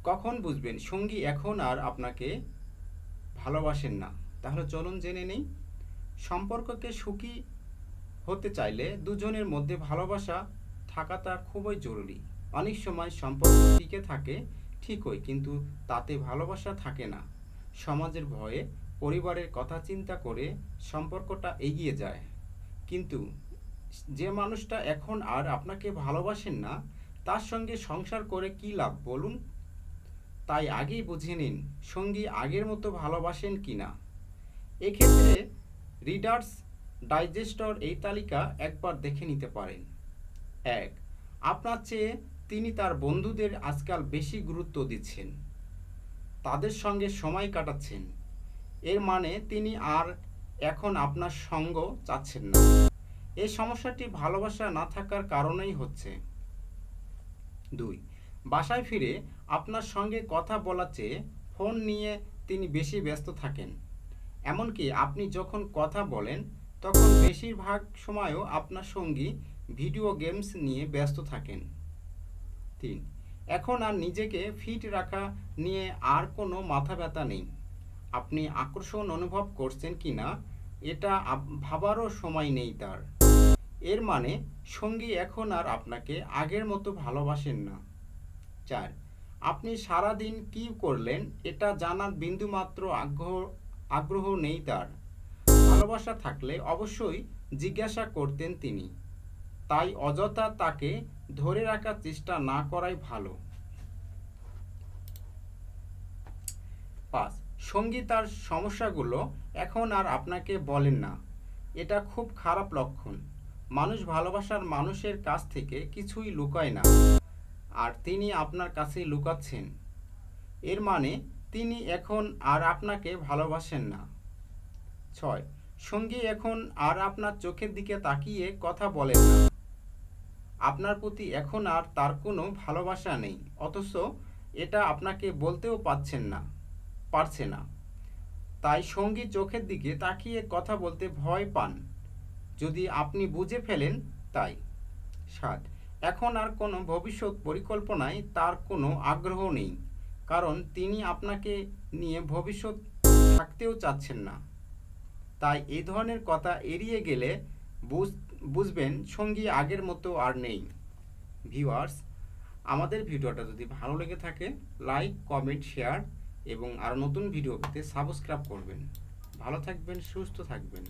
কখন বুঝবেন সঙ্গী এখন আর আপনাকে ভালোবাসেন না? তাহলে চলুন জেনে নেই। সম্পর্ককে সুখী হতে চাইলে দুজনের মধ্যে ভালোবাসা থাকাটা খুবই জরুরি। অনেক সময় সম্পর্ক টিকে থাকে ঠিকই, কিন্তু তাতে ভালোবাসা থাকে না। সমাজের ভয়ে, পরিবারের কথা চিন্তা করে সম্পর্কটা এগিয়ে যায়। কিন্তু যে মানুষটা এখন আর আপনাকে ভালোবাসেন না, তার সঙ্গে সংসার করে কী লাভ বলুন? তাই আগেই বুঝে নিন সঙ্গী আগের মতো ভালোবাসেন কি না। এক্ষেত্রে রিডার্স ডাইজেস্টর এই তালিকা একবার দেখে নিতে পারেন। ১. আপনার চেয়ে তিনি তার বন্ধুদের আজকাল বেশি গুরুত্ব দিচ্ছেন, তাদের সঙ্গে সময় কাটাচ্ছেন। এর মানে তিনি আর এখন আপনার সঙ্গ চাচ্ছেন না। এই সমস্যাটি ভালোবাসা না থাকার কারণেই হচ্ছে। ২. বাসায় ফিরে আপনার সঙ্গে কথা বলার চেয়ে ফোন নিয়ে তিনি বেশি ব্যস্ত থাকেন। এমনকি আপনি যখন কথা বলেন তখন বেশিরভাগ সময়ও আপনার সঙ্গী ভিডিও গেমস নিয়ে ব্যস্ত থাকেন। ৩. এখন আর নিজেকে ফিট রাখা নিয়ে আর কোনো মাথা ব্যথা নেই। আপনি আকর্ষণ অনুভব করছেন কি না এটা ভাবারও সময় নেই তার। এর মানে সঙ্গী এখন আর আপনাকে আগের মতো ভালোবাসেন না। ৪. আপনি সারাদিন কী করলেন এটা জানার বিন্দুমাত্র আগ্রহ নেই তার। ভালোবাসা থাকলে অবশ্যই জিজ্ঞাসা করতেন তিনি। তাই অযথা তাকে ধরে রাখার চেষ্টা না করাই ভালো। ৫. সঙ্গী তার সমস্যাগুলো এখন আর আপনাকে বলেন না। এটা খুব খারাপ লক্ষণ। মানুষ ভালোবাসার মানুষের কাছ থেকে কিছুই লুকায় না, আর তিনি আপনার কাছে লুকাচ্ছেন। এর মানে তিনি এখন আর আপনাকে ভালোবাসেন না। ৬. সঙ্গী এখন আর আপনার চোখের দিকে তাকিয়ে কথা বলেন না। আপনার প্রতি এখন আর তার কোনো ভালোবাসা নেই, অথচ এটা আপনাকে বলতেও পারছে না। তাই সঙ্গী চোখের দিকে তাকিয়ে কথা বলতে ভয় পান যদি আপনি বুঝে ফেলেন তাই। ৭. এখন আর কোনো ভবিষ্যৎ পরিকল্পনায় তার কোনো আগ্রহ নেই, কারণ তিনি আপনাকে নিয়ে ভবিষ্যৎ থাকতেও চাচ্ছেন না। তাই এই ধরনের কথা এড়িয়ে গেলে বুঝবেন সঙ্গী আগের মতো আর নেই। ভিউয়ার্স, আমাদের ভিডিওটা যদি ভালো লেগে থাকে লাইক, কমেন্ট, শেয়ার এবং আরও নতুন ভিডিও পেতে সাবস্ক্রাইব করবেন। ভালো থাকবেন, সুস্থ থাকবেন।